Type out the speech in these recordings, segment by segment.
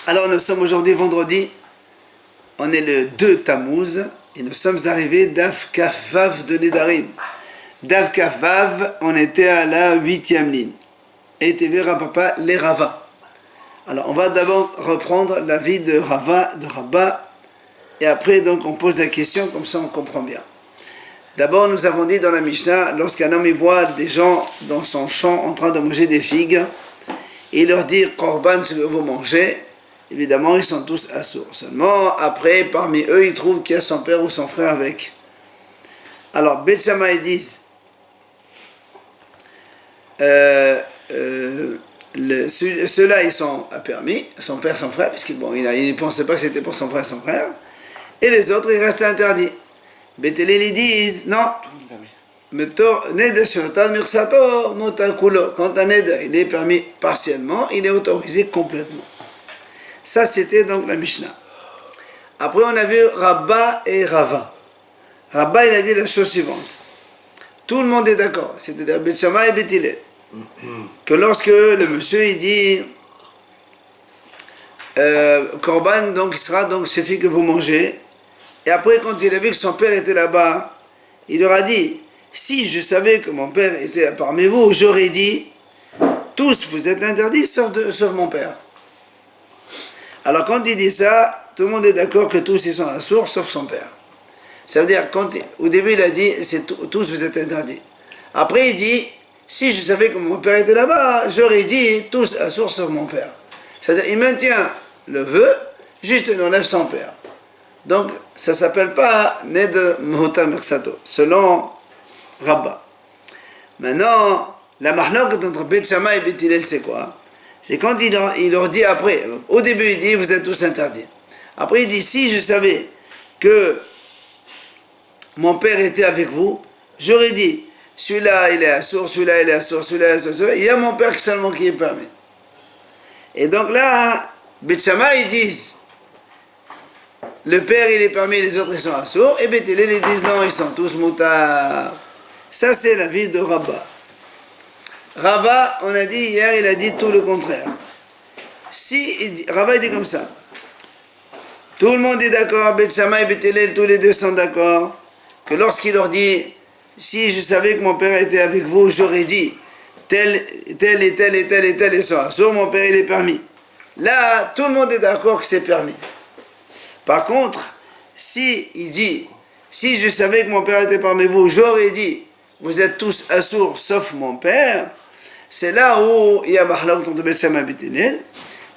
Alors nous sommes aujourd'hui vendredi, on est le 2 Tammuz et nous sommes arrivés d'Af Kaf Vav de Nedarim. D'Af Kaf Vav, on était à la 8e ligne. Et TV Rapapa, les Rava. Alors on va d'abord reprendre la vie de Rava, de Rabba, et après donc on pose la question, comme ça on comprend bien. D'abord nous avons dit dans la Mishnah, lorsqu'un homme il voit des gens dans son champ en train de manger des figues, il leur dit Korban, ce que vous mangez, évidemment ils sont tous assourds. Seulement après parmi eux il trouve qu'il y a son père ou son frère avec. Alors Beth Shammai disent ceux-là ils sont permis, son père, son frère, puisqu'il ne pensait pas que c'était pour son frère, son frère, et les autres ils restent interdits. Beth Hillel ils disent non. Quand un neder il est permis partiellement, il est autorisé complètement. Ça c'était donc la Mishnah. Après on a vu Rabba et Rava. Rabba il a dit la chose suivante. Tout le monde est d'accord, c'est-à-dire Beth Shammai et Beth Hillel, que lorsque le monsieur il dit Korban, donc il sera donc suffit que vous mangez, et après quand il a vu que son père était là-bas, il leur a dit si je savais que mon père était parmi vous, j'aurais dit tous vous êtes interdits sauf mon père. Alors quand il dit ça, tout le monde est d'accord que tous ils sont assourds sauf son père. Ça veut dire, au début il a dit tous vous êtes interdits. Après il dit si je savais que mon père était là-bas, j'aurais dit tous assourds sauf mon père. C'est-à-dire il maintient le vœu, juste il enlève son père. Donc ça ne s'appelle pas Ned Mehota Mersato, selon Rabba. Maintenant, la mahlok entre Beth Shammai et Beth Hillel, c'est quoi? C'est quand il leur dit après, au début il dit vous êtes tous interdits. Après il dit si je savais que mon père était avec vous, j'aurais dit celui-là il est assourd, celui-là il est assourd, celui-là il est assourd, il y a mon père seulement qui est permis. Et donc là, Beth Shammai ils disent le père il est permis, les autres ils sont assourds, et Beth Hillel ils disent non, ils sont tous moutards. Ça c'est la vie de Rabba. Rava, on a dit hier, il a dit tout le contraire. Rava il dit comme ça. Tout le monde est d'accord, Beth Shammai et Beth Hillel, tous les deux sont d'accord, que lorsqu'il leur dit si je savais que mon père était avec vous, j'aurais dit tel et tel et tel et tel et ça. Sur mon père, il est permis. Là, tout le monde est d'accord que c'est permis. Par contre, si il dit si je savais que mon père était parmi vous, j'aurais dit vous êtes tous assourds sauf mon père, c'est là où il y a mahlok entre Beth Shammai et Beth Hillel,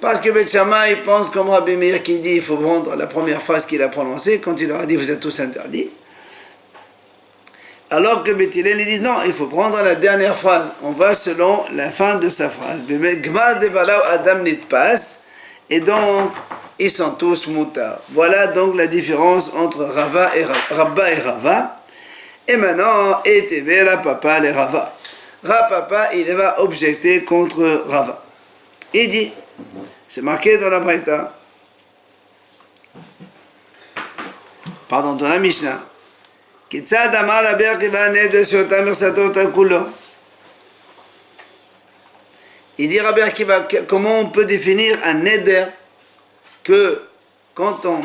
parce que Beth Shammai il pense comme Rabbi Meir qui dit il faut prendre la première phrase qu'il a prononcée quand il leur a dit vous êtes tous interdits, alors que Beth Hillel ils disent non, il faut prendre la dernière phrase, on va selon la fin de sa phrase, et donc ils sont tous moutards. Voilà donc la différence entre Rabba et Rava. Et maintenant, et la papa les Rava. Papa il va objecter contre Rava. Il dit, c'est marqué dans la Braïta, pardon, dans la Mishnah, Kitzad amar la berkiva neder shota mersato takulo. Il dit Rabbi Akiva, comment on peut définir un neder que quand on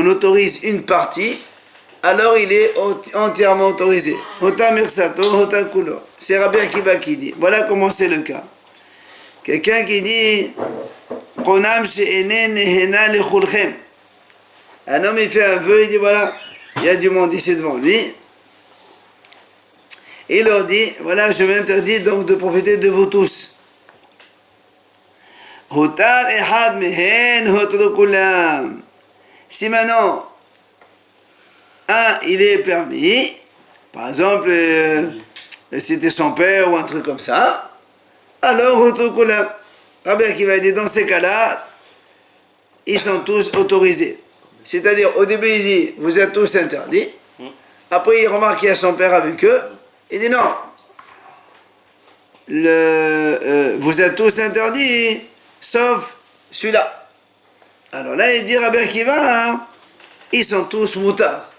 autorise une partie, alors il est entièrement autorisé. Hota mirsato, hota kulo. C'est Rabbi Akiva qui dit. Voilà comment c'est le cas. Quelqu'un qui dit Qonam she'ene nehena lechulchem. Un homme il fait un vœu, il dit voilà, il y a du monde ici devant lui. Et il leur dit voilà, je m'interdis donc de profiter de vous tous. Hotar ehad mehen hotru kulam. Si maintenant un il est permis, par exemple c'était son père ou un truc comme ça, alors hotru kulam. Rabbi Akiva dit dans ces cas-là ils sont tous autorisés. C'est-à-dire au début il dit vous êtes tous interdits, après il remarque qu'il y a son père avec eux, il dit non, vous êtes tous interdits sauf celui-là. Alors là il dit Rabbi Akiva hein, ils sont tous moutards.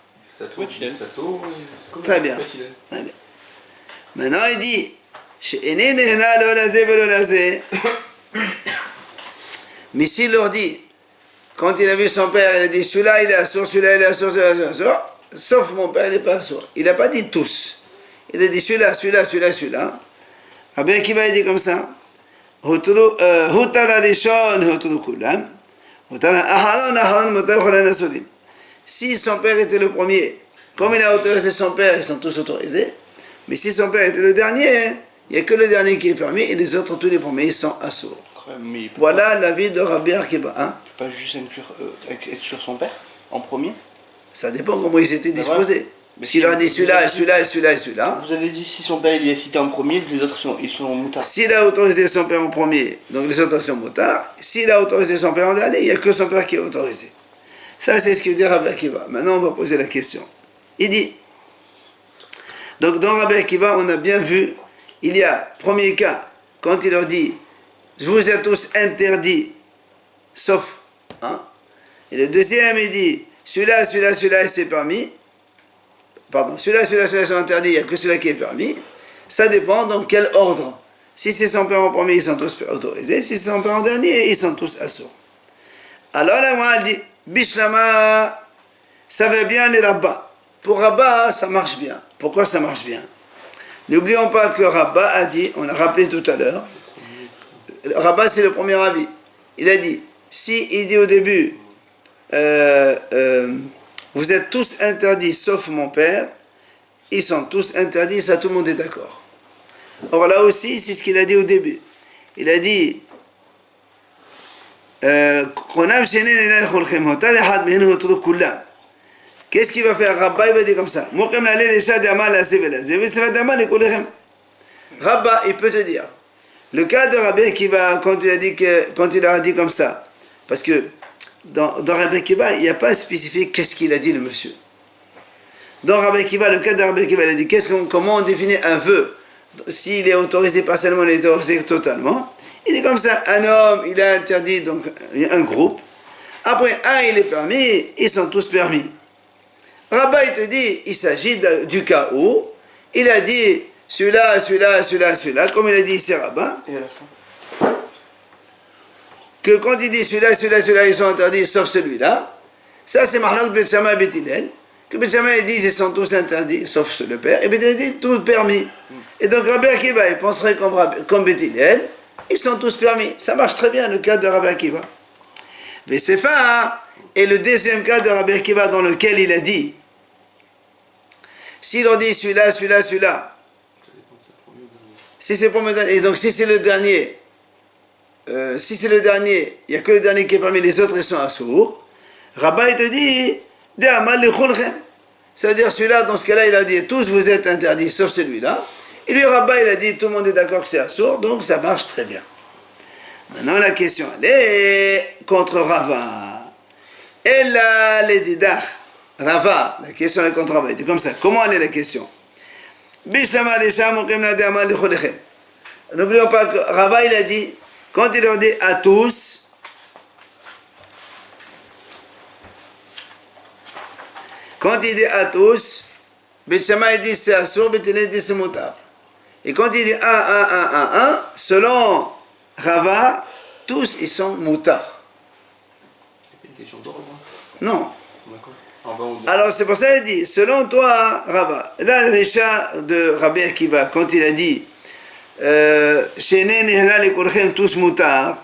Très bien. Maintenant il dit mais s'il leur dit quand il a vu son père, il a dit celui-là il est assourd, celui-là il est assourd, celui-là il est assourd. Sauf mon père, il n'est pas assourd. Il n'a pas dit tous. Il a dit celui-là, celui-là, celui-là, celui-là. Rabbi Akiva il dit comme ça. Si son père était le premier, comme il a autorisé son père, ils sont tous autorisés. Mais si son père était le dernier, il n'y a que le dernier qui est permis et les autres, tous les premiers, ils sont assourds. Voilà l'avis de Rabbi Akiva. Hein? Il ne peut pas juste exclure son père en premier. Ça dépend comment ils étaient disposés. Parce qu'il leur a dit celui-là, et celui-là, et celui-là, et celui-là. Vous avez dit si son père il est cité en premier, les autres ils sont moutards. S'il a autorisé son père en premier, donc les autres sont moutards. S'il a autorisé son père en dernier, il n'y a que son père qui est autorisé. Ça, c'est ce que dit Rabbi Akiva. Maintenant, on va poser la question. Il dit, donc dans Rabbi Akiva, on a bien vu, il y a, premier cas, quand il leur dit, je vous ai tous interdits, sauf, hein. Et le deuxième, il dit, celui-là, celui-là, celui-là, c'est permis. Pardon, celui-là, celui-là, celui-là sont interdits, il n'y a que celui-là qui est permis. Ça dépend dans quel ordre. Si c'est son père en premier, ils sont tous autorisés. Si c'est son père en dernier, ils sont tous assourds. Alors là, moi, elle dit, Bishlama, ça va bien les rabbins. Pour Rabba, ça marche bien. Pourquoi ça marche bien? N'oublions pas que Rabba a dit, on a rappelé tout à l'heure, Rabba c'est le premier avis. Il a dit, si il dit au début, vous êtes tous interdits sauf mon père, ils sont tous interdits, ça tout le monde est d'accord. Or là aussi, c'est ce qu'il a dit au début. Il a dit, qu'est-ce qu'il va faire? Rabba il va dire comme ça. Rabba il peut te dire. Le cas de Rabbi Akiva, quand il a dit comme ça, parce que dans Rabbi Akiva, il n'y a pas spécifié qu'est-ce qu'il a dit le monsieur. Dans Rabbi Akiva, le cas de Rabbi Akiva, il a dit comment on définit un vœu. S'il est autorisé partiellement, il est autorisé totalement. Il dit comme ça, un homme, il a interdit donc un groupe. Après, un, il est permis, ils sont tous permis. Rabba, il te dit, il s'agit du cas où il a dit celui-là, celui-là, celui-là, celui-là, comme il a dit ici Rabba. Et à la fin Que quand il dit celui-là, celui-là, celui-là, ils sont interdits sauf celui-là. Ça, c'est Mahlok Bet Shammai et Bet Hillel. Que Bet Shammai dit ils sont tous interdits sauf le père. Et Bet Hillel dit tout permis. Et donc Rabbi Akiva, il penserait comme Bet Hillel. Ils sont tous permis. Ça marche très bien, le cas de Rabbi Akiva. Mais c'est fin, et le deuxième cas de Rabbi Akiva dans lequel il a dit, s'il en dit celui-là, celui-là, celui-là, si c'est pour me donner, et donc si c'est le dernier, il n'y a que le dernier qui est parmi les autres, ils sont assourds. Rabbi il te dit, c'est-à-dire celui-là, dans ce cas-là, il a dit, tous vous êtes interdits, sauf celui-là. Et lui, Rabbi, il a dit, tout le monde est d'accord que c'est assourd, donc ça marche très bien. Maintenant, la question, elle est contre Rava. Et là, les didach. Rava, la question est contre Rava. C'est comme ça. Comment elle est la question? N'oublions pas que Rava, il a dit, quand il leur dit à tous, Bet Shammai dit c'est assourd, Bet Hillel dit c'est moutar. Et quand il dit un, selon Rava, tous ils sont moutards. C'est une question d'ordre? Non. Alors c'est pour ça qu'il dit, selon toi, Rava, là le Risha de Rabbi Akiva, quand il a dit Shene nehna les kulchem tous moutards,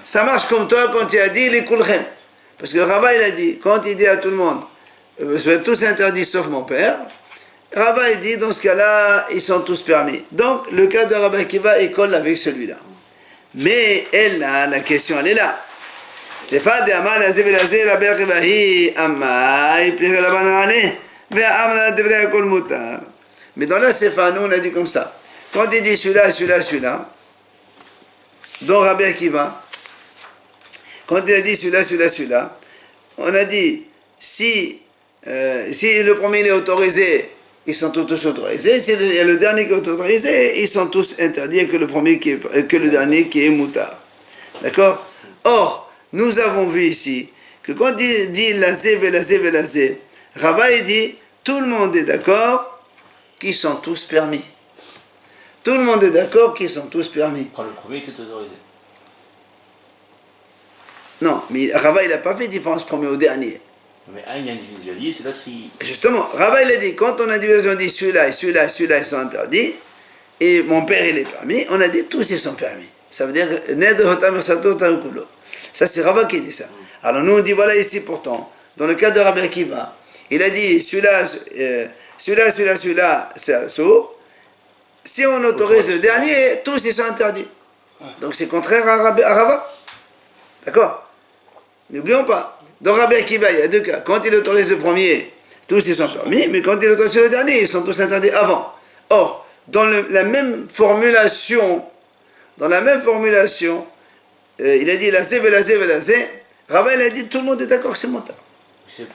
ça marche comme toi quand il a dit les kulchem. Parce que Rava il a dit, quand il dit à tout le monde, vous êtes tous interdits sauf mon père, Rava il dit, dans ce cas-là, ils sont tous permis. Donc le cas de Rabbi Akiva, il colle avec celui-là. Mais elle, là, la question elle est là. C'est pas de Amal Azé Velazé, Rabbi Akiva, hi Amai, Plire la banane, Ve Amala devrait kol moutar. Mais dans la Sefa, nous on a dit comme ça. Quand il dit celui-là, celui-là, celui-là, dans Rabbi Akiva, quand il a dit celui-là, celui-là, celui-là, on a dit si le premier est autorisé, ils sont tous autorisés. Si il y a le dernier qui est autorisé, ils sont tous interdits, et que le dernier qui est moutard. D'accord? Or, nous avons vu ici que quand il dit lazé, velazé, velazé, Rava il dit tout le monde est d'accord qu'ils sont tous permis. Tout le monde est d'accord qu'ils sont tous permis. Quand le premier était autorisé. Non, mais Rava, il n'a pas fait différence premier au dernier. Mais un, il individualise, et l'autre, il... Justement, Rava, il a dit, quand on a dit, on dit celui-là et celui-là et celui-là, ils sont interdits, et mon père, il est permis, on a dit tous, ils sont permis. Ça veut dire, ça, c'est Rava qui dit ça. Alors nous, on dit, voilà ici pourtant, dans le cas de Rabbi Akiva, il a dit, celui-là, c'est sourd. Si on autorise le dernier, tous, ils sont interdits. Donc c'est contraire à Rava. D'accord? N'oublions pas. Dans Rabbi Akiva, il y a deux cas. Quand il autorise le premier, tous ils sont permis, mais quand il autorise le dernier, ils sont tous interdits avant. Or, dans la même formulation, il a dit la zé, Rava, il a dit tout le monde est d'accord que c'est motard. C'est pas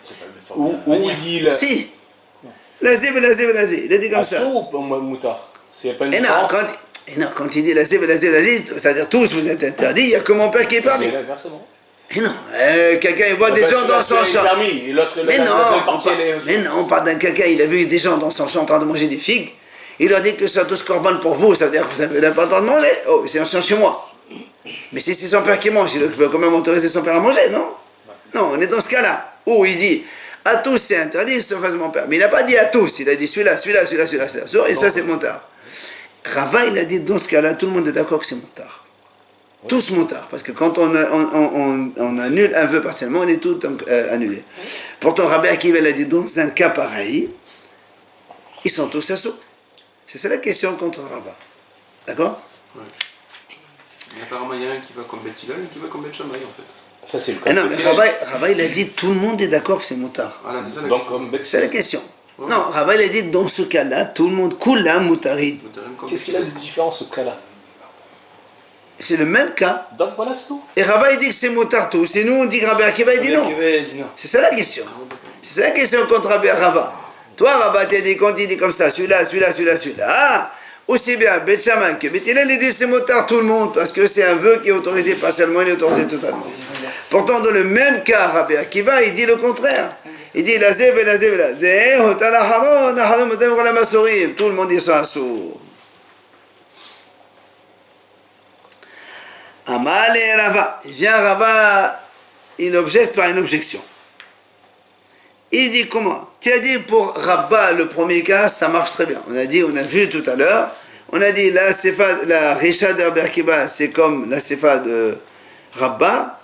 le même Où il dit la... Si. La zé, il a dit comme ça. Ou moutard. C'est pas une Et non, quand il dit la zé, c'est-à-dire tous vous êtes interdits, il n'y a que mon père qui est permis. Et non, quelqu'un il voit des gens dans son champ. Mais non, on parle d'un quelqu'un, il a vu des gens dans son champ en train de manger des figues. Il leur dit que ce soit tous corban pour vous, ça veut dire que vous n'avez pas le temps de manger. Oh, c'est un champ chez moi. Mais si c'est son père qui mange, il peut quand même autoriser son père à manger, non? Non, on est dans ce cas-là, où il dit à tous c'est interdit, sauf à mon père. Mais il n'a pas dit à tous, il a dit celui-là, c'est assour, et ça c'est montard. Rava, il a dit dans ce cas-là, tout le monde est d'accord que c'est montard. Tous montards, parce que quand on annule un vœu partiellement, on est tout annulé. Pourtant, Rabbi Akiva a dit dans un cas pareil, ils sont tous assourds. C'est ça la question contre Rava. D'accord? Ouais. Mais apparemment, il y a un qui va comme Beth Hillel et qui va comme Beth Shammai, en fait. Ça, c'est le cas. Non, mais Rava, il a dit tout le monde est d'accord que c'est moutard. Voilà, c'est ça la Donc, comme C'est la question. Ouais. Non, Rava, il a dit dans ce cas-là, tout le monde coule là, moutarid. Qu'est-ce qu'il a de différent, ce cas-là? C'est le même cas. Donc, voilà, c'est tout. Et Rava, il dit que c'est moutard tout. Et nous, on dit que Rabbi Akiva, il dit non. C'est ça la question. C'est ça la question contre Rava. Toi, Rava, tu as dit, quand il dit comme ça, celui-là. Aussi bien Beth Shammai que Beth Hillel, il dit c'est moutard tout le monde, parce que c'est un vœu qui est autorisé partiellement, il est autorisé totalement. Pourtant, dans le même cas, Rabbi Akiva, il dit le contraire. Il dit la zé, tout le monde dit ça sourd. Amal et Rava. Il vient Rava, il objecte par une objection. Il dit comment? Tu as dit pour Rabba, le premier cas, ça marche très bien. On a vu tout à l'heure, on a dit la Risha de Rabbi Akiva, c'est comme la Sefa de Rabba,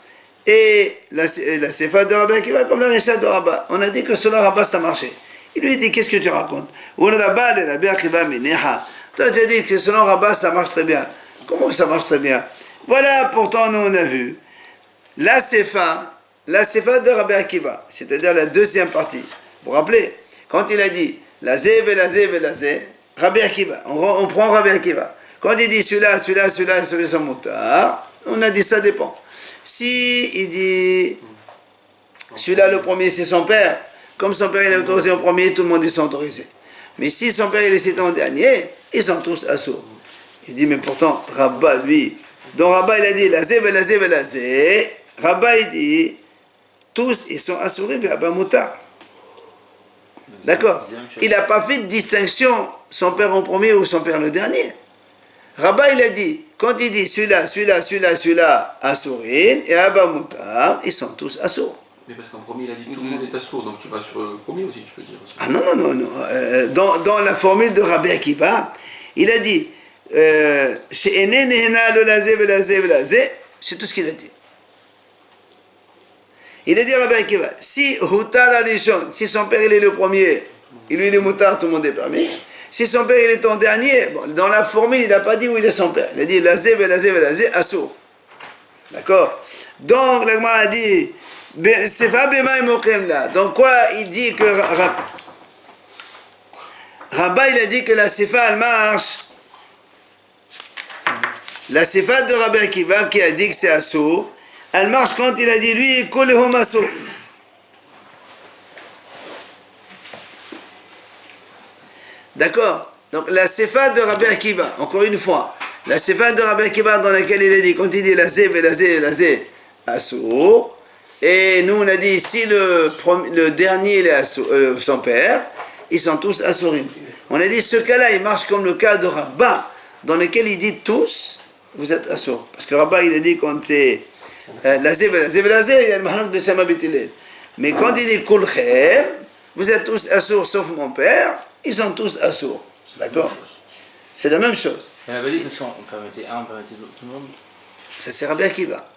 et la Sefa de Rabbi Akiva comme la Risha de Rabba. On a dit que selon Rabba, ça marchait. Il lui dit, qu'est-ce que tu racontes? Toi, tu as dit que selon Rabba, ça marche très bien. Comment ça marche très bien? Voilà, pourtant, nous, on a vu la Sefa de Rabbi Akiva, c'est-à-dire la deuxième partie. Vous vous rappelez, quand il a dit la zé, Rabbi Akiva, on prend Rabbi Akiva. Quand il dit celui-là, son moutard, on a dit ça dépend. Si il dit celui-là, le premier, c'est son père, comme son père il est autorisé en premier, tout le monde est autorisé. Mais si son père il est cité en dernier, ils sont tous assourds. Il dit, mais pourtant, Rabba, lui, donc Rabba il a dit la zé, Rabba il dit tous ils sont assourés vers Abba Moutar. D'accord? Il n'a pas fait de distinction, son père en premier ou son père le dernier. Rabba il a dit, quand il dit celui-là, assourine, et Abba Moutar, ils sont tous assourds. Mais parce qu'en premier, il a dit tout le monde est assourd, donc tu vas sur le premier aussi, tu peux dire aussi. Ah non. Dans la formule de Rabbi Akiva, il a dit c'est tout ce qu'il a dit. Il a dit à Rabbi Akiva, si son père il est le premier, il lui est moutard, tout le monde est permis. Si son père il est en dernier, bon, dans la formule il n'a pas dit où il est son père. Il a dit lazé, assour. D'accord? Donc l'agma a dit, c'est pas bema et mokrem là. Donc quoi il dit que Rabba il a dit que la sefa elle marche. La sefa de Rabbi Akiva qui a dit que c'est assour, elle marche quand il a dit lui, kolehom assour. D'accord? Donc la sefa de Rabbi Akiva, encore une fois, la sefa de Rabbi Akiva dans laquelle il a dit, quand il dit la zé, assour, et nous on a dit si le dernier il est son père, ils sont tous assourim. On a dit ce cas-là il marche comme le cas de Rabba, dans lequel il dit tous, vous êtes assour. Parce que Rabba il a dit quand c'est Lazé, il y a le Mahlouk de Shama B'Hillel. Mais quand il dit Kulchem, vous êtes tous assourds sauf mon père, ils sont tous assourds. D'accord? C'est la même chose. Et la valide, on permettait un, on permettait tout le monde. Ça c'est Rabbi Akiva.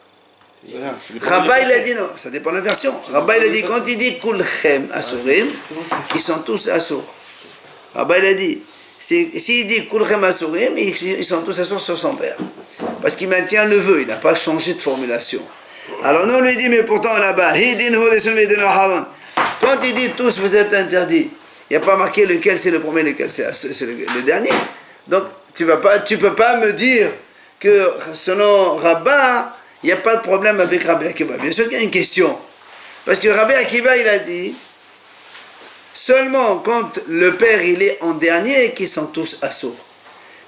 Voilà, c'est des Rabbi il a dit non, ça dépend de la version. Rabbi il a dit quand il dit Kulchem Asurim, ils sont tous assourds. Rabbi il a dit, s'il dit Kulchem Asurim, ils sont tous assourds sauf son père. Parce qu'il maintient le vœu, il n'a pas changé de formulation. Alors nous on lui dit, mais pourtant là-bas, quand il dit tous vous êtes interdits, il n'y a pas marqué lequel c'est le premier, lequel c'est le dernier. Donc tu peux pas me dire que selon Rabbah, il n'y a pas de problème avec Rabbi Akiva. Bien sûr qu'il y a une question. Parce que Rabbi Akiva, il a dit, seulement quand le père il est en dernier, qu'ils sont tous assourds.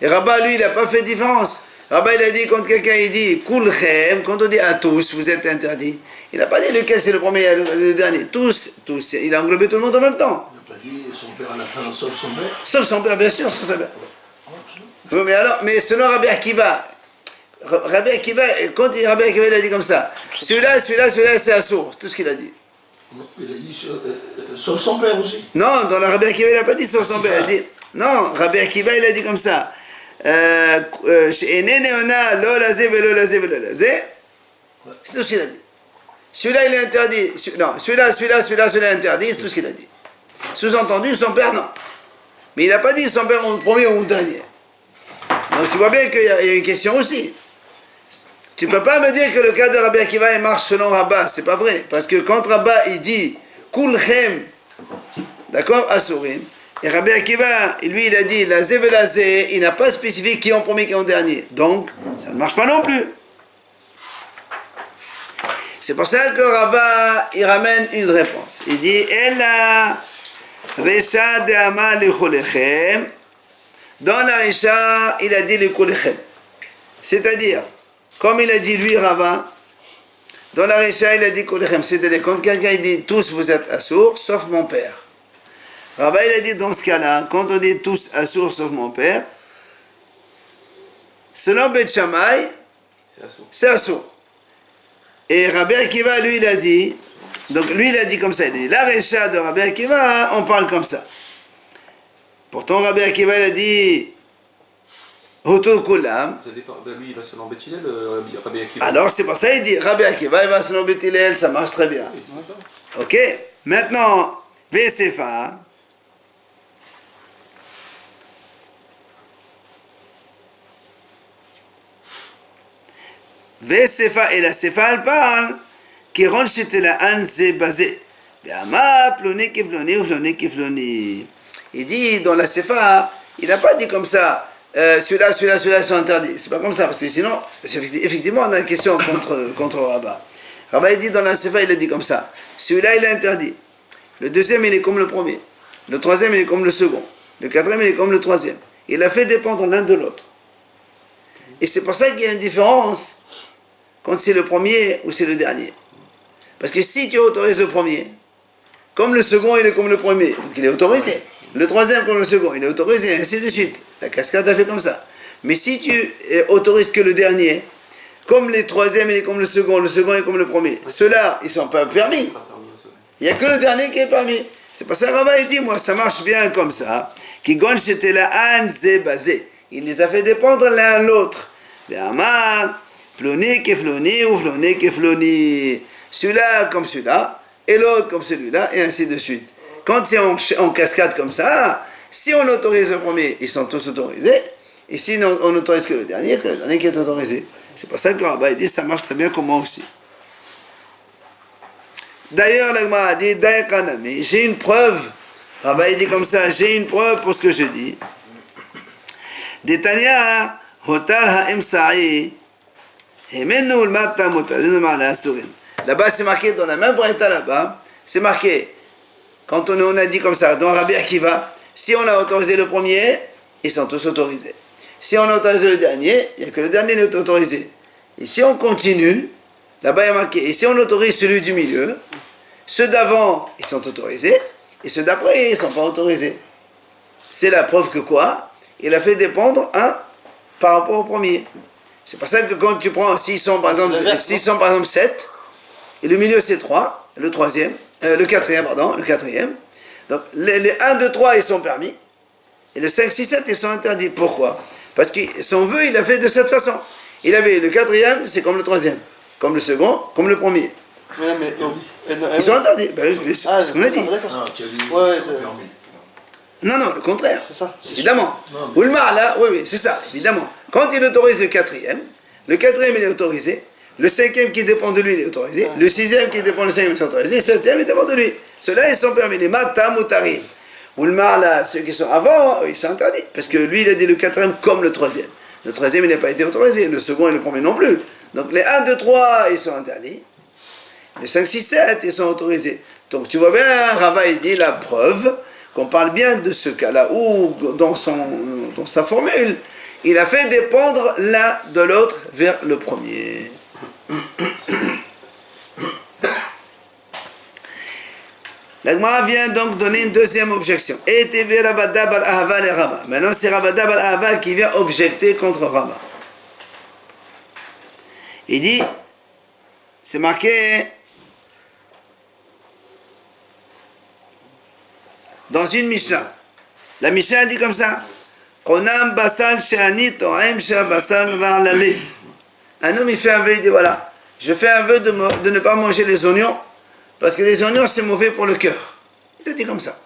Et Rabbah, lui, il n'a pas fait différence. Rabbah, il a dit, quand quelqu'un il dit Kulchem, quand on dit à tous, vous êtes interdits, il n'a pas dit lequel c'est le premier et le dernier. Tous, il a englobé tout le monde en même temps. Il n'a pas dit son père à la fin, sauf son père. Sauf son père, bien sûr, sauf son père. Oui, mais selon Rabbi Akiva, quand Rabbi Akiva, il a dit comme ça, celui-là, c'est assourd, c'est tout ce qu'il a dit. Il a dit sauf son père aussi. Non, dans la Rabbi Akiva, il n'a pas dit sauf son père, il a dit, non, Rabbi Akiva, il a dit comme ça, c'est tout ce qu'il a dit. Celui-là, il est interdit. Non, celui-là est interdit, c'est tout ce qu'il a dit. Sous-entendu, son père, non. Mais il n'a pas dit son père au premier ou au dernier. Donc tu vois bien qu'il y a une question aussi. Tu ne peux pas me dire que le cas de Rabbi Akiva il marche selon Rabbah, c'est pas vrai. Parce que quand Rabbah il dit Kulchem, d'accord, Asurim, et Rabbi Akiva, lui il a dit Lazé velazé, il n'a pas spécifié qui est en premier, qui est en dernier. Donc ça ne marche pas non plus. C'est pour ça que Rabbah il ramène une réponse. Il dit Ella Resha de Ama Licholechem. Dans la Risha, il a dit les Kulchem. C'est-à-dire, comme il a dit lui, Rava, dans la Risha, il a dit Kulchem. C'est-à-dire, quand quelqu'un dit tous vous êtes assourds, sauf mon père. Rava, il a dit dans ce cas-là, quand on dit tous assourds, sauf mon père, selon Beth Shammai, c'est assourd. Et Rabbi Akiva, lui, il a dit, donc lui, il a dit comme ça, il dit, la Risha de Rabbi Akiva, on parle comme ça. Pourtant, Rabbi Akiva, il a dit Hutu Kulam. Ça dépend. Ben, lui, il va selon Beth Hillel, Rabbi Akiva. Alors, c'est pour ça qu'il dit Rabbi Akiva, il va selon Beth Hillel, ça marche très bien. Oui, c'est ça. Ok. Maintenant, Vesefa. Vesefa, et la Sefa, elle parle qui rentre chez la Anze basé. Béama, ploni, kifloni, ou floni, kifloni. Il dit dans la Sefa, il n'a pas dit comme ça, celui-là sont interdits. C'est pas comme ça, parce que sinon, effectivement, on a une question contre Rabbah. Rabbah, il dit dans la Sefa, il a dit comme ça, celui-là, il est interdit. Le deuxième, il est comme le premier. Le troisième, il est comme le second. Le quatrième, il est comme le troisième. Il a fait dépendre l'un de l'autre. Et c'est pour ça qu'il y a une différence quand c'est le premier ou c'est le dernier. Parce que si tu autorises le premier, comme le second, il est comme le premier, donc il est autorisé. Le troisième comme le second, il est autorisé, ainsi de suite. La cascade a fait comme ça. Mais si tu autorises que le dernier, comme le troisième, il est comme le second est comme le premier, ceux-là, ils ne sont pas permis. Il n'y a que le dernier qui est permis. C'est pour ça que Rabbah dit, moi, ça marche bien comme ça. Qui gonne, c'était la Anze basé. Il les a fait dépendre l'un l'autre. Béamar, floni, kefloni, ou floni, kefloni. Celui-là comme celui-là, et l'autre comme celui-là, et ainsi de suite. Quand c'est en cascade comme ça, si on autorise le premier, ils sont tous autorisés, et si on n'autorise que le dernier qui est autorisé. C'est pour ça que Rabbah dit ça marche très bien comme moi aussi. D'ailleurs, la Gemara a dit, Dayakanami, j'ai une preuve. Rabbah dit comme ça, j'ai une preuve pour ce que je dis. Détania, Hotal ha'im sa'i, hemenu ulmata mutadinu ma'ala asurin. Là-bas, c'est marqué dans la même braïta là-bas, c'est marqué. Quand on a dit comme ça, dans Rabbi Akiva, si on a autorisé le premier, ils sont tous autorisés. Si on a autorisé le dernier, il n'y a que le dernier qui est autorisé. Et si on continue, là-bas il y a marqué, et si on autorise celui du milieu, ceux d'avant, ils sont autorisés, et ceux d'après, ils ne sont pas autorisés. C'est la preuve que quoi? Il a fait dépendre un par rapport au premier. C'est pour ça que quand tu prends, s'ils sont par exemple 7, et le milieu c'est 3, le quatrième. Donc les 1, 2, 3 ils sont permis, et le 5, 6, 7 ils sont interdits. Pourquoi? Parce que son vœu il a fait de cette façon. Il avait le quatrième, c'est comme le troisième, comme le second, comme le premier. Ils sont interdits, c'est ce qu'on a dit. Non, tu as dit ils sont permis. Non, le contraire. C'est ça. Évidemment. Non, Ou le là, oui, c'est ça, évidemment. Quand il autorise le quatrième il est autorisé, le cinquième qui dépend de lui, il est autorisé, le sixième qui dépend du cinquième, il est autorisé, le septième, il dépend de lui. Ceux-là, ils sont permis. Les matam ou tarim. Ou le là, ceux qui sont avant, ils sont interdits. Parce que lui, il a dit le quatrième comme le troisième. Le troisième, il n'a pas été autorisé. Le second et le premier non plus. Donc les 1, 2, 3, ils sont interdits. Les 5, 6, 7, ils sont autorisés. Donc tu vois bien, Rava, il dit la preuve qu'on parle bien de ce cas-là, où dans sa formule, il a fait dépendre l'un de l'autre vers le premier. La Gemara vient donc donner une deuxième objection. Maintenant, c'est Rabada Bar Ahava qui vient objecter contre Rama. Il dit, c'est marqué dans une Mishnah. La Mishnah dit comme ça. Un homme il fait un vœu, il dit voilà, je fais un vœu de ne pas manger les oignons, parce que les oignons c'est mauvais pour le cœur. Il a dit comme ça.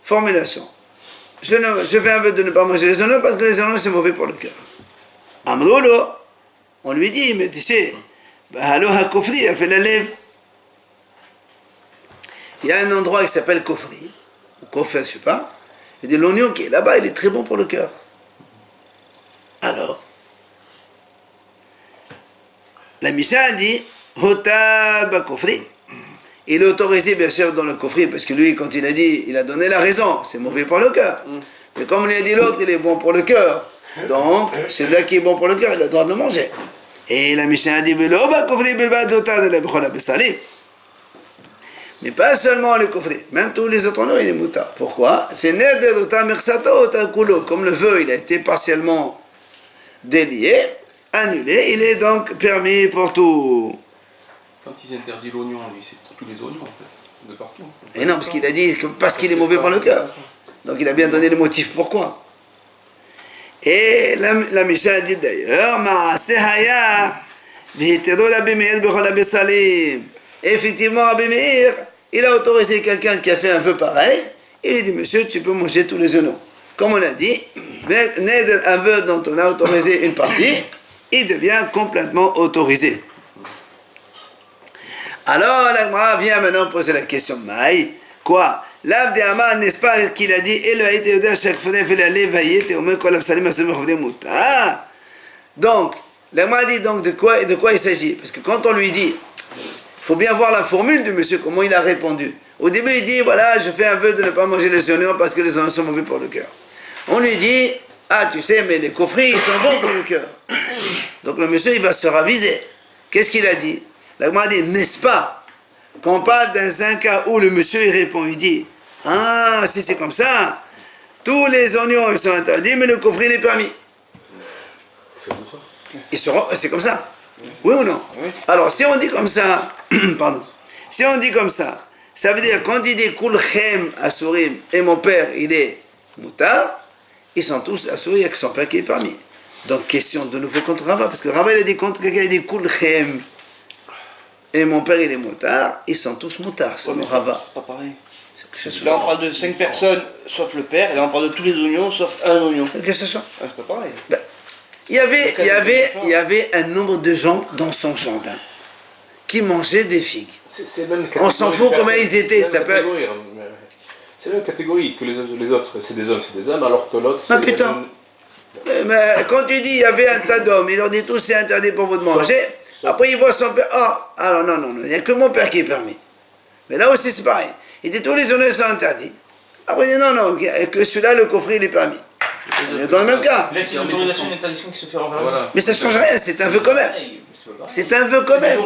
Formulation. Je fais un vœu de ne pas manger les oignons, parce que les oignons c'est mauvais pour le cœur. Amroulo, on lui dit, mais tu sais, il a fait la lèvre. Il y a un endroit qui s'appelle Kofri, ou Kofel, je ne sais pas. Il dit l'oignon qui est là-bas, il est très bon pour le cœur. Alors, la Mishnah dit Hotab Kofri. Il est autorisé bien sûr dans le Kofri, parce que lui, quand il a dit, il a donné la raison, c'est mauvais pour le cœur. Mais comme il a dit l'autre, il est bon pour le cœur. Donc, celui-là qui est bon pour le cœur, il a le droit de le manger. Et la Mishnah a dit mais pas seulement le kofri, même tous les autres noms, il est mouta. Pourquoi? C'est comme le vœu, il a été partiellement délié, annulé, il est donc permis pour tout. Quand ils interdisent l'oignon, lui, c'est tous les oignons, en fait, de partout. Et non, parce qu'il a dit que parce qu'il est mauvais pour le cœur. Donc il a bien donné le motif pourquoi. Et la Mishnah dit d'ailleurs, effectivement, Rabbi Meir, il a autorisé quelqu'un qui a fait un vœu pareil. Il a dit, monsieur, tu peux manger tous les oignons. Comme on a dit, un vœu dont on a autorisé une partie, il devient complètement autorisé. Alors, la Gemara vient maintenant poser la question, Maï, quoi? L'Av de Amar, n'est-ce pas qu'il a dit, donc, la Gemara dit donc de quoi il s'agit? Parce que quand on lui dit, il faut bien voir la formule du monsieur, comment il a répondu. Au début, il dit, voilà, je fais un vœu de ne pas manger les oignons parce que les oignons sont mauvais pour le cœur. On lui dit, ah, tu sais, mais les coffrets, ils sont bons pour le cœur. Donc le monsieur, il va se raviser. Qu'est-ce qu'il a dit? La Gemara dit, n'est-ce pas qu'on parle dans un cas où le monsieur, il répond, il dit, ah, si c'est comme ça, tous les oignons, ils sont interdits, mais le coffret, il est permis. C'est comme ça. C'est comme ça. Oui ou non? Oui. Alors, si on dit comme ça, pardon, si on dit comme ça, ça veut dire quand il dit Kulchem Asurim et mon père il est moutard, ils sont tous assurés avec son père qui est permis. Donc, question de nouveau contre Rava, parce que Rava il a dit contre quelqu'un, il dit Kulchem et mon père il est moutard, ils sont tous moutards, c'est le Rava. C'est pas pareil. Là, on parle de 5 personnes sauf le père, et là, on parle de tous les oignons sauf un oignon. Qu'est-ce que ça change? Ah, c'est pas pareil. Ben, il y avait un nombre de gens dans son jardin qui mangeaient des figues. On s'en fout comment ils étaient. C'est la même catégorie que les autres. C'est des hommes, alors que l'autre, c'est... Ah putain. Mais quand tu dis il y avait un tas d'hommes, il leur dit tous c'est interdit pour vous de manger. Après il voit son père. Ah, alors non, il n'y a que mon père qui est permis. Mais là aussi c'est pareil. Il dit tous les oignons sont interdits. Après il dit non, que celui-là le coffret il est permis. On est dans le même cas. Là, c'est une autorisation, une interdiction qui se fait envers Voilà. Mais ça ne change rien, c'est un vœu quand même. C'est un vœu quand même.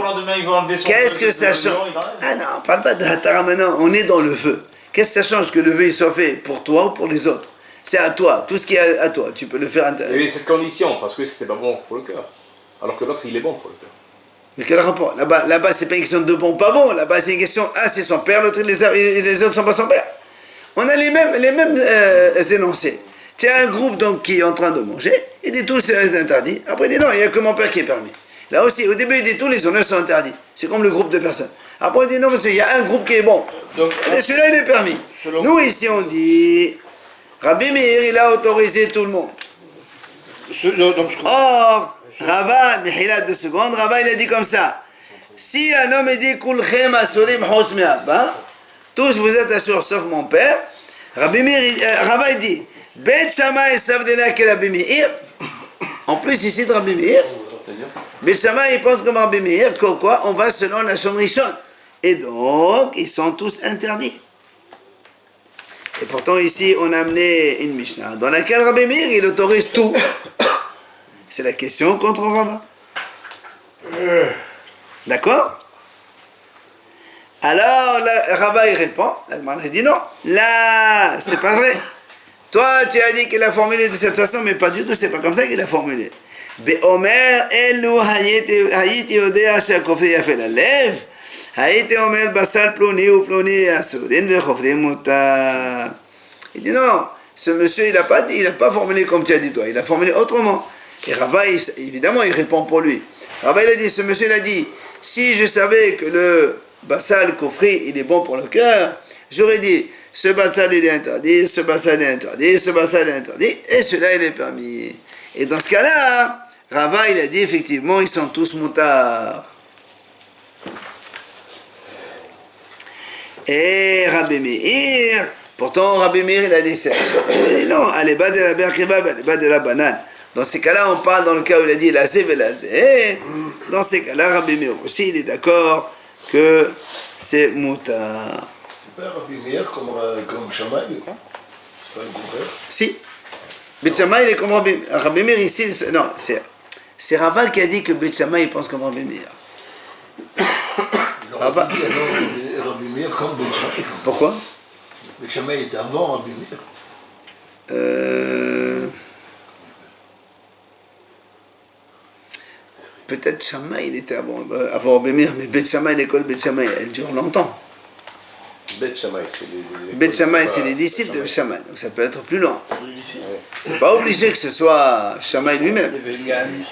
Qu'est-ce que ça change? Ah non, on ne parle pas de Hatara maintenant, on est dans le vœu. Qu'est-ce que ça change que le vœu il soit fait pour toi ou pour les autres? C'est à toi, tout ce qui est à toi, tu peux le faire. Il y avait cette condition, parce que c'était pas bon pour le cœur. Alors que l'autre, il est bon pour le cœur. Mais quel rapport? Là-bas, c'est pas une question de bon, pas bon. Là-bas, c'est une question, c'est son père, l'autre, les autres sont pas son père. On a les mêmes énoncés. Tu as un groupe donc qui est en train de manger, il dit tout c'est interdit. Après, il dit non, il n'y a que mon père qui est permis. Là aussi, au début, il dit tous les honneurs sont interdits. C'est comme le groupe de personnes. Après, il dit non, monsieur, il y a un groupe qui est bon. Donc, Et celui-là, il est permis. Nous, ici, on dit, Rabbi Meir, il a autorisé tout le monde. Or, Rava, Mihila, 2 secondes, Rava, il a dit comme ça. Si un homme dit, Kulchem asurim hos me'abba, tous vous êtes assurés sauf mon père, Rabbi Meir, Rava, il dit, Bet Shammai savdela que Rabbi Meir, en plus ici de Rabbi Meir, Bet Shammai, il pense comme Rabbi Meir, que quoi, on va selon la Shon Rishon. Et donc, ils sont tous interdits. Et pourtant, ici, on a amené une Mishnah dans laquelle Rabbi Meir, il autorise tout. C'est la question contre Rava. D'accord? Alors, Rava, il répond, il dit non, là, c'est pas vrai. Toi, tu as dit qu'il a formulé de cette façon, mais pas du tout, c'est pas comme ça qu'il a formulé. Be'omer elu hayiti yodea shakofri yafel alev, hayiti omer basal ploni ou ploni asudin vechofri muta. Il dit non, ce monsieur, il n'a pas formulé comme tu as dit toi, il a formulé autrement. Et Rava, évidemment, il répond pour lui. Rava, il a dit, ce monsieur, il a dit, si je savais que le basal kofri, il est bon pour le cœur, j'aurais dit, ce basal il est interdit, ce basal est interdit, ce basal est interdit, et celui-là il est permis. Et dans ce cas-là, Rava il a dit effectivement, ils sont tous moutards. Et Rabbi Meir, pourtant Rabbi Meir il a dit ça. Il dit non, allez bas de la berkebab, allez bas de la banane. Dans ces cas-là, on parle dans le cas où il a dit la zé et la zé. Dans ces cas-là, Rabbi Meir aussi il est d'accord que c'est moutard. C'est pas Rabbi Meir comme Shammai? C'est pas le contraire? Si. Bet Shammai, il est comme Rabbi Meir ici. Non, c'est Rava qui a dit que Bet Shammai, il pense comme Rabbi Meir. Il aurait dit alors Rabbi Meir comme Bet Shammai. Pourquoi? Bet Shammai était avant Rabbi Meir. Peut-être Shammai, il était avant Rabbi Meir, mais Bet Shammai, l'école Bet Shammai, elle dure longtemps. Bet Shammai, c'est Bet Shammai, c'est les disciples de Shammai, donc ça peut être plus long. C'est pas obligé que ce soit Shammai lui-même.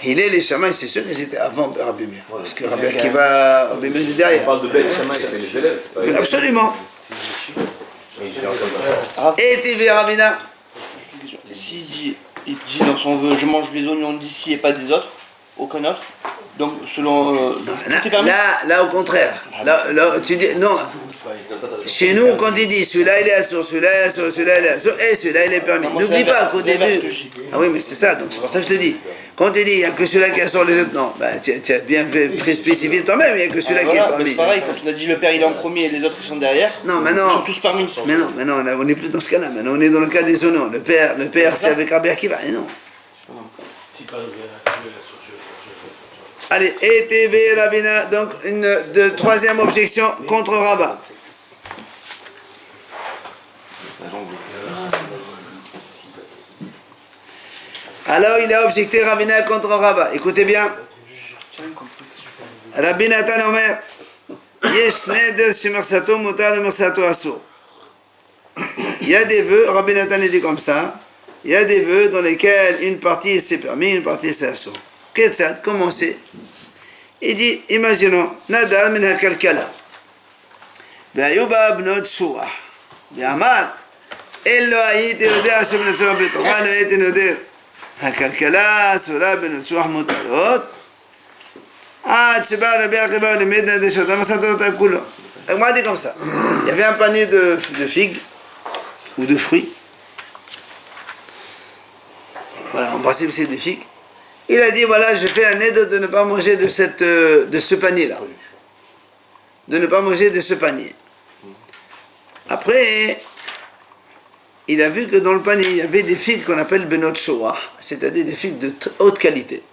Il est les Shammai, c'est sûr qu'ils étaient avant Rabbi Meir. Parce que Rabbi Akiva, Rabbi Meir est derrière. On parle de Bet Shammai, c'est les élèves, c'est pas les Absolument. élèves. Et TV Ravina. S'il il dit dans son vœu, je mange les oignons d'ici et pas des autres, aucun autre. Donc selon... Là, au contraire. Là, tu dis, non. Chez nous, quand il dit celui-là il est assourd, celui-là il est assourd, celui-là il est assourd, et celui-là il est permis. N'oublie pas qu'au début. Ah oui, mais c'est ça, donc c'est pour ça que je te dis. Quand tu dis il n'y a que celui-là qui est assourd, les autres non, bah, tu as bien spécifié toi-même, il n'y a que celui-là qui est permis. C'est pareil, quand on a dit le père il est en premier et les autres ils sont derrière, non, maintenant, ils sont tous permis. Mais non, on n'est plus dans ce cas-là. Maintenant, on est dans le cas des honneurs. Le père c'est avec Rabbi Akiva, et non. Allez, ETV Ravina, donc troisième objection contre Rava. Alors il a objecté Ravina contre Rava. Écoutez bien. Rabbi Nathan Omer, Yesh neder shemersato mutar mersato asur. Il y a des vœux, Rabbi Nathan dit comme ça, il y a des vœux dans lesquels une partie c'est permis, une partie c'est assour. Qu'est-ce comment c'est? Il dit, imaginons, Nadal min hakalkala. Be'ayuba bnot shua. Be'amar, Ello ayiti yodea shebnot shua betocha, lo ayiti noder. הכלכלה אסורה בנצוח מותרות עד שבא רבי עקיבא ולימד נדשותיו מסרת אותה כולו. On m'a dit comme ça. Il y avait un panier de figues ou de fruits. Voilà, en principe c'est des figues. Il a dit voilà, je fais un aide de ne pas manger de ce panier-là. De ne pas manger de ce panier. Après, il a vu que dans le panier, il y avait des figues qu'on appelle benot shoah, c'est-à-dire des figues de haute qualité.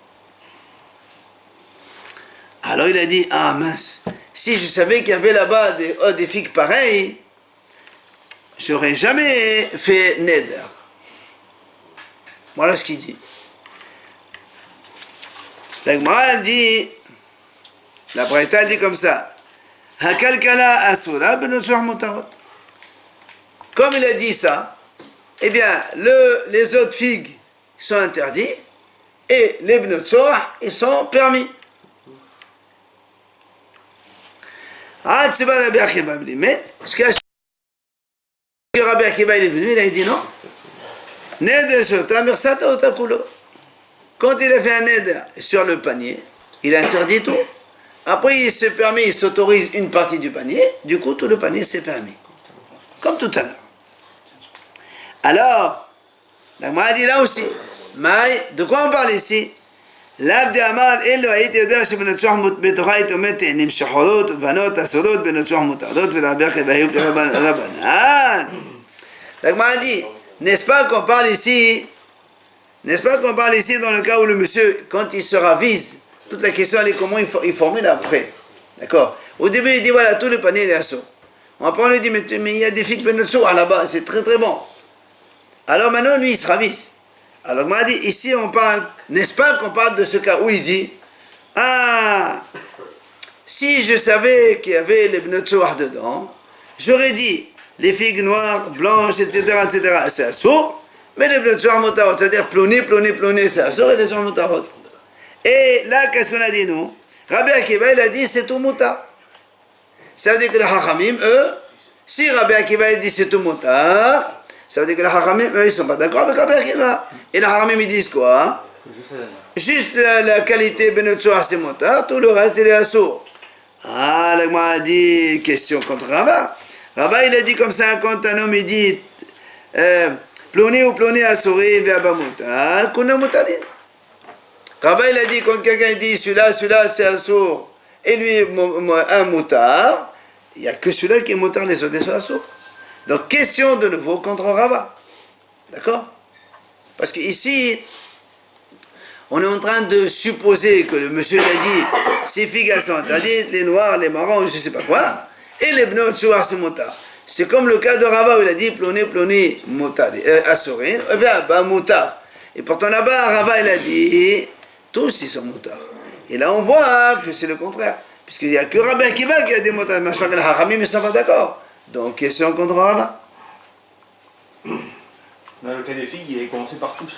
Alors il a dit, ah mince, si je savais qu'il y avait là-bas des figues pareilles, j'aurais jamais fait neder. Voilà ce qu'il dit. La Gemara dit, la Braïta dit comme ça. Hakalkala asura benotsuah mutarot. Comme il a dit ça, eh bien, les autres figues sont interdits et les benotsuah, ils sont permis. Ah, tu vas Rabbi Akiva, mais ce que Rabbi Akiva est venu, il a dit non. Neder shota mirsato takulo. Quand il a fait un neder sur le panier, il interdit tout. Après, il se permet, il s'autorise une partie du panier, du coup, tout le panier s'est permis. Comme tout à l'heure. Alors, la Gemara dit là aussi, de quoi on parle ici? L'Avde Amar, Elo a été audé, שבנצוח בתוכה היית אומרת, נמשכות ובנות אסורות בנצוח מותרות ולרבי אחי והיו רבנן. La Gemara dit, n'est-ce pas qu'on parle ici dans le cas où le monsieur, quand il se ravise, toute la question elle est comment il formule après. D'accord? Au début, il dit voilà, tout le panier est assaut. Après, on lui dit mais il y a des figues benotsour là-bas, c'est très très bon. Alors maintenant, lui, il se ravise. Alors, on m'a dit, ici, on parle, n'est-ce pas qu'on parle de ce cas où il dit ah, si je savais qu'il y avait les benotsour dedans, j'aurais dit les figues noires, blanches, etc., c'est assaut, mais les benotsour motarot, c'est-à-dire ploné, c'est assaut et les benotsour motarot. Et là, qu'est-ce qu'on a dit, nous? Rabbi Akiva, il a dit, c'est tout moutar. Ça veut dire que les Hachamim, eux, si Rabbi Akiva, il dit c'est tout moutar, ça veut dire que les Hachamim, eux, ils ne sont pas d'accord avec Rabbi Akiva. Et les Hachamim, ils disent quoi? Juste la qualité benotsoah, c'est moutar, tout le reste, c'est les assours. Ah, là, moi, a dit, question contre Rava. Rava, il a dit comme ça, quand un homme, il dit, ploné ou ploné assourim, ve'aba moutar, kuna moutadin. Rava, il a dit, quand quelqu'un dit celui-là, c'est un sourd, et lui, un moutard, il n'y a que celui-là qui est moutard, les autres sont assourds. Donc, question de nouveau contre Rava. D'accord? Parce qu'ici, on est en train de supposer que le monsieur l'a dit, ces figues sont interdites, les noirs, les marrons, je ne sais pas quoi, et les bnot sourds, c'est moutard. C'est comme le cas de Rava où il a dit ploné, moutard, assourin, moutard. Et pourtant là-bas, Rava, il a dit, tous ils sont moutards. Et là on voit que c'est le contraire. Puisqu'il n'y a que Rabbi Akiva qui a des moutards. Mais je crois que les Hachamim ne sont pas d'accord. Donc question contre Rava. Dans le cas des filles, il a commencé par tous.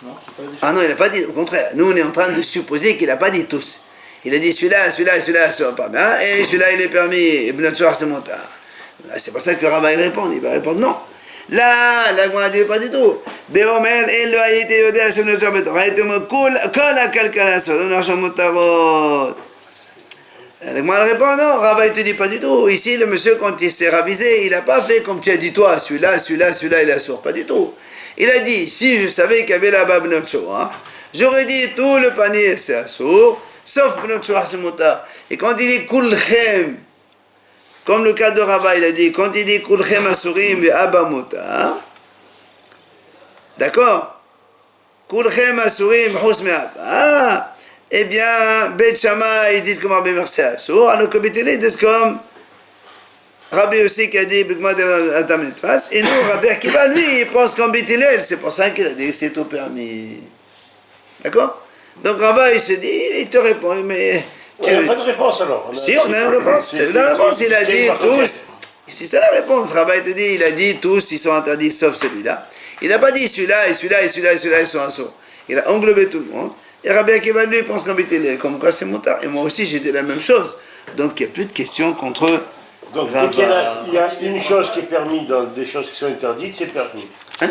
Non, c'est pas des Ah non, il n'a pas dit, au contraire. Nous on est en train de supposer qu'il n'a pas dit tous. Il a dit celui-là, c'est pas bien. Et celui-là il est permis. Et bien sûr c'est moutard. C'est pour ça que Rava il répond. Il va répondre non. Là, la Gemara dit pas du tout. Béomer, il a été yodé à Shem Nosor Betor. Il a été kol akalkala sodom l'argent motarot. La Gemara répond non. Rava il te dit pas du tout. Ici, le monsieur, quand il s'est ravisé, il n'a pas fait comme tu as dit toi. Celui-là, il est sourd. Pas du tout. Il a dit si je savais qu'il y avait là-bas benotso, j'aurais dit tout le panier c'est assour, sauf benotso c'est motar. Et quand il dit kulchem, comme le cas de Rava, il a dit, quand il dit Kulchem Asurim ve Abba Mutar, d'accord? Kulchem Asurim Hus me Abba, eh bien, Bet Shammai, ils disent comme Rabbi Mercé Asur, alors que Betélé, ils disent comme Rabbi aussi qui a dit Bigma de Adam Netfas, et nous, Rabbi Akiva, lui, il pense comme Betélé, c'est pour ça qu'il a dit c'est tout permis. D'accord? Donc Rava, il se dit, il te répond, mais. Il n'y a pas de réponse alors. Si, on a une réponse. C'est la réponse, il a dit tous. C'est ça la réponse. Rabbi te dit, il a dit tous, ils sont interdits sauf celui-là. Il n'a pas dit celui-là, et celui-là, et celui-là, et celui-là, ils sont assourds. Il a englobé tout le monde. Et Rabbi Akiva, lui, pense qu'en Bétélé, comme quoi c'est moutard. Et moi aussi, j'ai dit la même chose. Donc, il n'y a plus de questions contre Donc, Rava. dès qu'il y a une chose qui est permise dans des choses qui sont interdites, c'est permis. Hein?